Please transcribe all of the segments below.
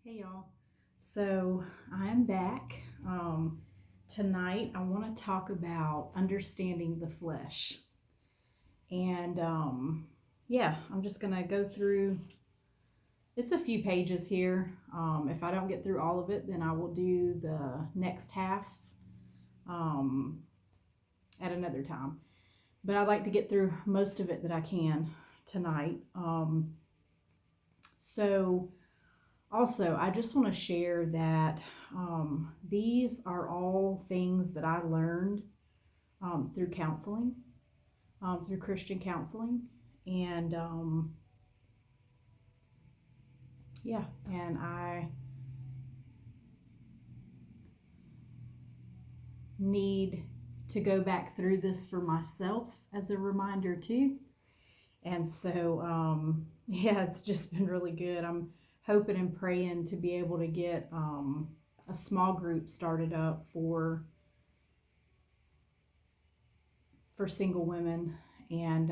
Hey y'all. So I'm back. Tonight I want to talk about understanding the flesh. And yeah, I'm just going to go through, it's a few pages here. If I don't get through all of it, then I will do the next half um, at another time. But I'd like to get through most of it that I can tonight. So Also, I just want to share that these are all things that I learned through counseling, through Christian counseling. And yeah, and I need to go back through this for myself as a reminder too. And so, yeah, it's just been really good. I'm hoping and praying to be able to get a small group started up for single women. And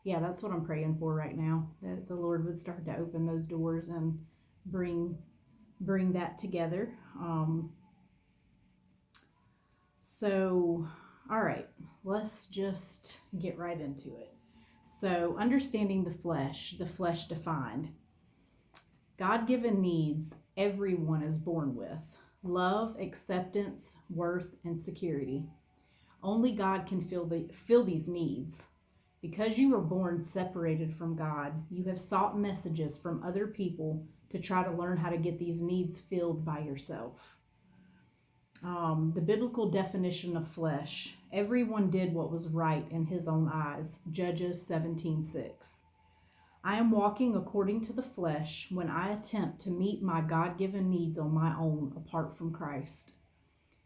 yeah, that's what I'm praying for right now, that the Lord would start to open those doors and bring bring that together. So all right, let's just get right into it. So understanding the flesh defined. God-given needs everyone is born with: love, acceptance, worth, and security. Only God can fill these needs. Because you were born separated from God, you have sought messages from other people to try to learn how to get these needs filled by yourself. The biblical definition of flesh: everyone did what was right in his own eyes. Judges 17:6. I am walking according to the flesh when I attempt to meet my God given needs on my own apart from Christ.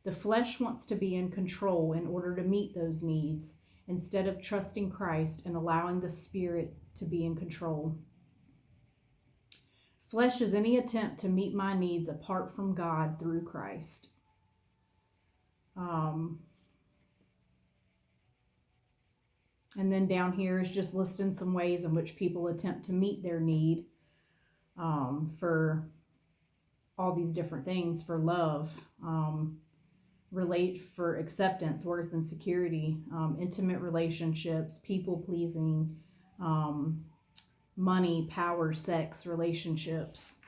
The flesh wants to be in control in order to meet those needs instead of trusting Christ and allowing the Spirit to be in control. Flesh is any attempt to meet my needs apart from God through Christ. Um, and then down here is just listing some ways in which people attempt to meet their need for all these different things: for love, relate for acceptance, worth, and security, intimate relationships, people pleasing, um, money, power, sex, relationships.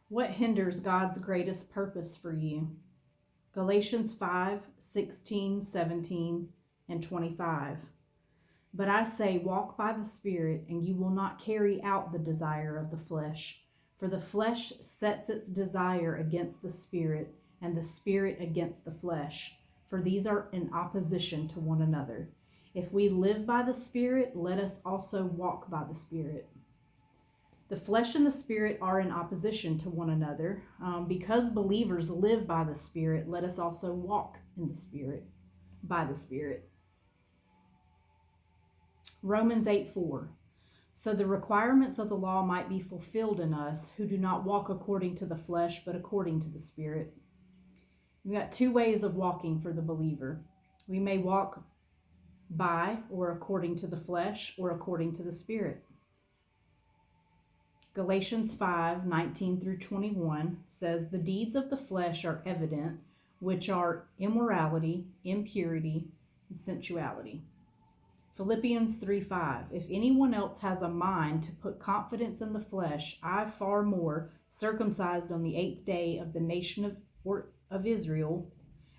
What hinders God's greatest purpose for you? Galatians 5:16, 17, and 25. But I say, walk by the Spirit, and you will not carry out the desire of the flesh. For the flesh sets its desire against the Spirit, and the Spirit against the flesh. For these are in opposition to one another. If we live by the Spirit, let us also walk by the Spirit. The flesh and the Spirit are in opposition to one another. Because believers live by the Spirit, let us also walk in the Spirit, by the Spirit. Romans 8:4. So the requirements of the law might be fulfilled in us who do not walk according to the flesh, but according to the Spirit. We've got two ways of walking for the believer. We may walk by or according to the flesh or according to the Spirit. Galatians 5:19 through 21 says, the deeds of the flesh are evident, which are immorality, impurity, and sensuality. Philippians 3:5. If anyone else has a mind to put confidence in the flesh, I far more, circumcised on the 8th day of the nation of Israel,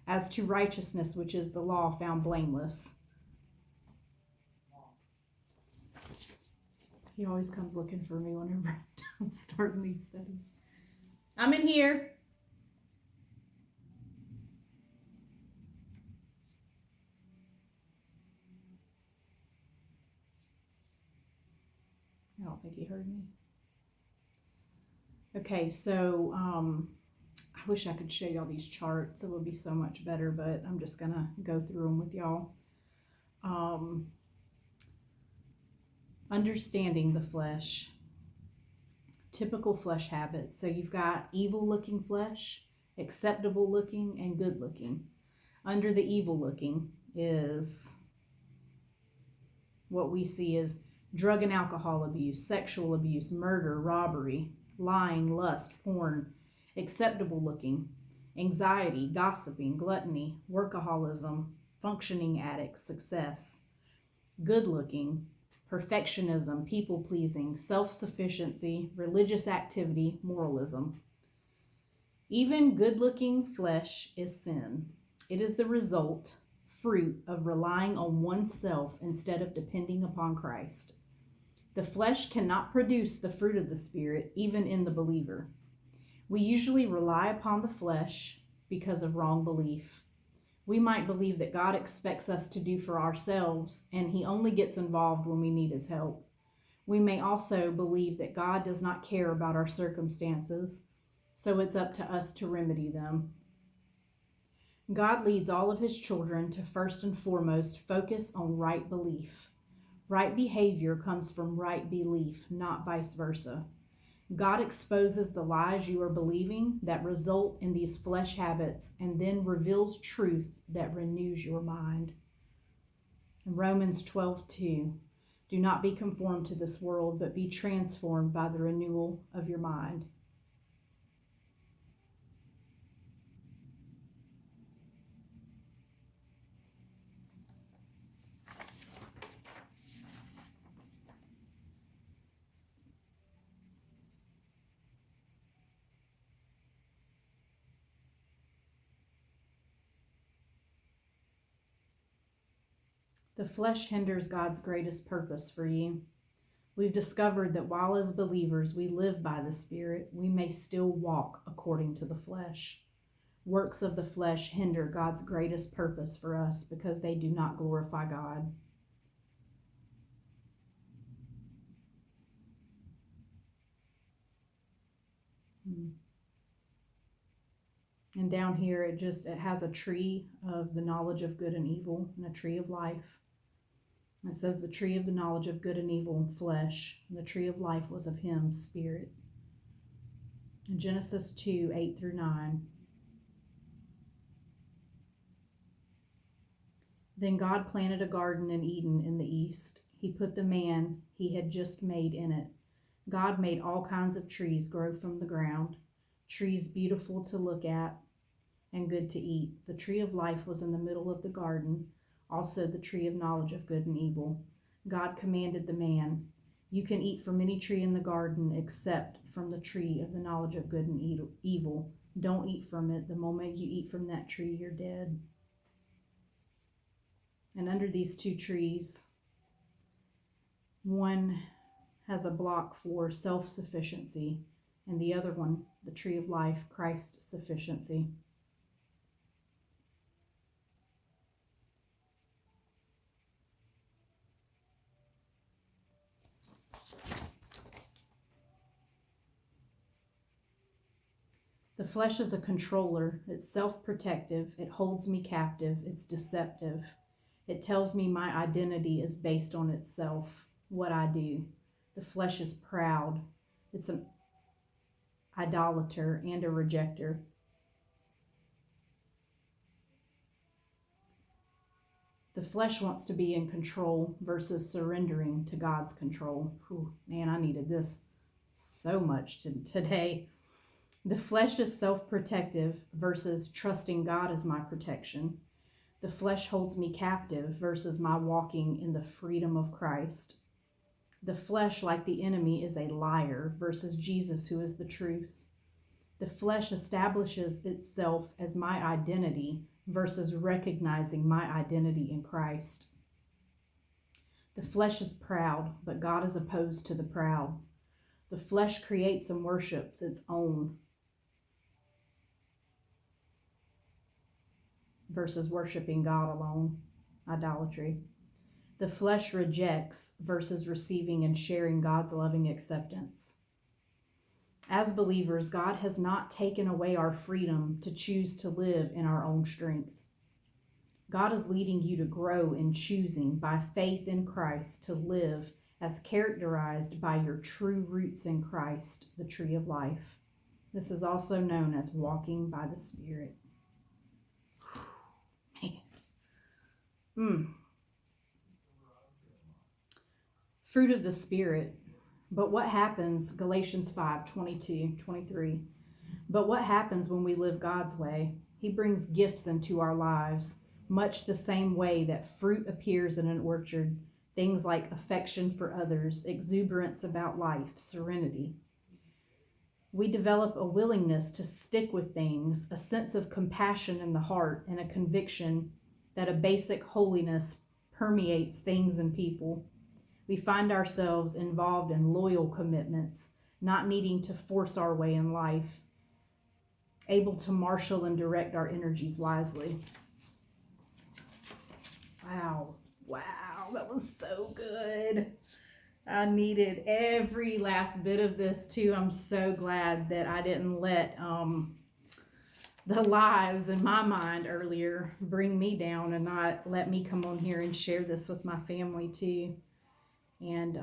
as to righteousness which is the law, found blameless. He always comes looking for me whenever I'm starting these studies. I'm in here. I don't think he heard me. Okay, so I wish I could show y'all these charts. It would be so much better, but I'm just gonna go through them with y'all. Understanding the flesh. Typical flesh habits. So you've got evil looking flesh, acceptable looking, and good looking. Under the evil looking is what we see is drug and alcohol abuse, sexual abuse, murder, robbery, lying, lust, porn, acceptable looking, anxiety, gossiping, gluttony, workaholism, functioning addicts, success, good looking, perfectionism, people pleasing, self sufficiency, religious activity, moralism. Even good looking flesh is sin. It is the result, fruit of relying on oneself instead of depending upon Christ. The flesh cannot produce the fruit of the Spirit, even in the believer. We usually rely upon the flesh because of wrong belief. We might believe that God expects us to do for ourselves, and He only gets involved when we need His help. We may also believe that God does not care about our circumstances, so it's up to us to remedy them. God leads all of His children to first and foremost focus on right belief. Right behavior comes from right belief, not vice versa. God exposes the lies you are believing that result in these flesh habits and then reveals truth that renews your mind. In Romans 12:2, do not be conformed to this world, but be transformed by the renewal of your mind. The flesh hinders God's greatest purpose for you. We've discovered that while as believers we live by the Spirit, we may still walk according to the flesh. Works of the flesh hinder God's greatest purpose for us because they do not glorify God. And down here it has a tree of the knowledge of good and evil and a tree of life. It says the tree of the knowledge of good and evil, flesh, and the tree of life was of Him, Spirit. In Genesis 2:8-9. Then God planted a garden in Eden in the east. He put the man He had just made in it. God made all kinds of trees grow from the ground, trees beautiful to look at and good to eat. The tree of life was in the middle of the garden, also the tree of knowledge of good and evil. God commanded the man, you can eat from any tree in the garden except from the tree of the knowledge of good and evil. Don't eat from it. The moment you eat from that tree, you're dead. And under these two trees, one has a block for self-sufficiency, and the other one, the tree of life, Christ's sufficiency. The flesh is a controller. It's self-protective. It holds me captive. It's deceptive. It tells me my identity is based on itself, what I do. The flesh is proud. It's an idolater and a rejecter. The flesh wants to be in control versus surrendering to God's control. Whew, man, I needed this so much today. The flesh is self-protective versus trusting God as my protection. The flesh holds me captive versus my walking in the freedom of Christ. The flesh, like the enemy, is a liar versus Jesus, who is the truth. The flesh establishes itself as my identity versus recognizing my identity in Christ. The flesh is proud, but God is opposed to the proud. The flesh creates and worships its own versus worshiping God alone, idolatry. The flesh rejects versus receiving and sharing God's loving acceptance. As believers, God has not taken away our freedom to choose to live in our own strength. God is leading you to grow in choosing by faith in Christ to live as characterized by your true roots in Christ, the tree of life. This is also known as walking by the Spirit. Man. Fruit of the Spirit. But what happens, Galatians 5:22-23. But what happens when we live God's way? He brings gifts into our lives, much the same way that fruit appears in an orchard. Things like affection for others, exuberance about life, serenity. We develop a willingness to stick with things, a sense of compassion in the heart, and a conviction that a basic holiness permeates things and people. We find ourselves involved in loyal commitments, not needing to force our way in life, able to marshal and direct our energies wisely. Wow, that was so good. I needed every last bit of this too. I'm so glad that I didn't let the lies in my mind earlier bring me down and not let me come on here and share this with my family too. And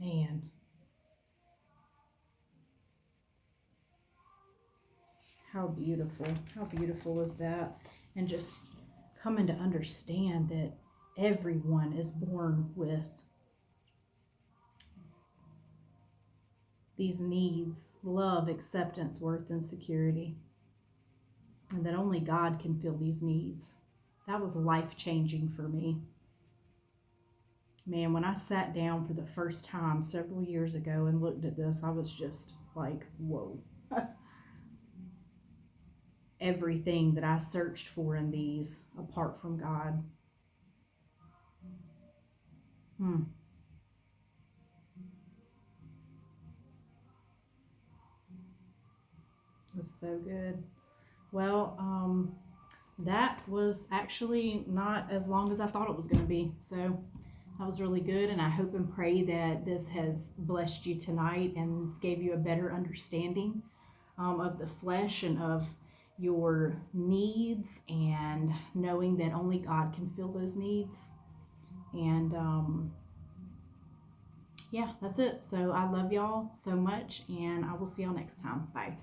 man, how beautiful is that? And just coming to understand that everyone is born with these needs: love, acceptance, worth, and security. And that only God can fill these needs. That was life-changing for me. Man, when I sat down for the first time several years ago and looked at this, I was just like, whoa. Everything that I searched for in these apart from God. That's so good. Well, that was actually not as long as I thought it was going to be. So that was really good. And I hope and pray that this has blessed you tonight and gave you a better understanding of the flesh and of your needs, and knowing that only God can fill those needs. And yeah, that's it. So I love y'all so much, and I will see y'all next time. Bye.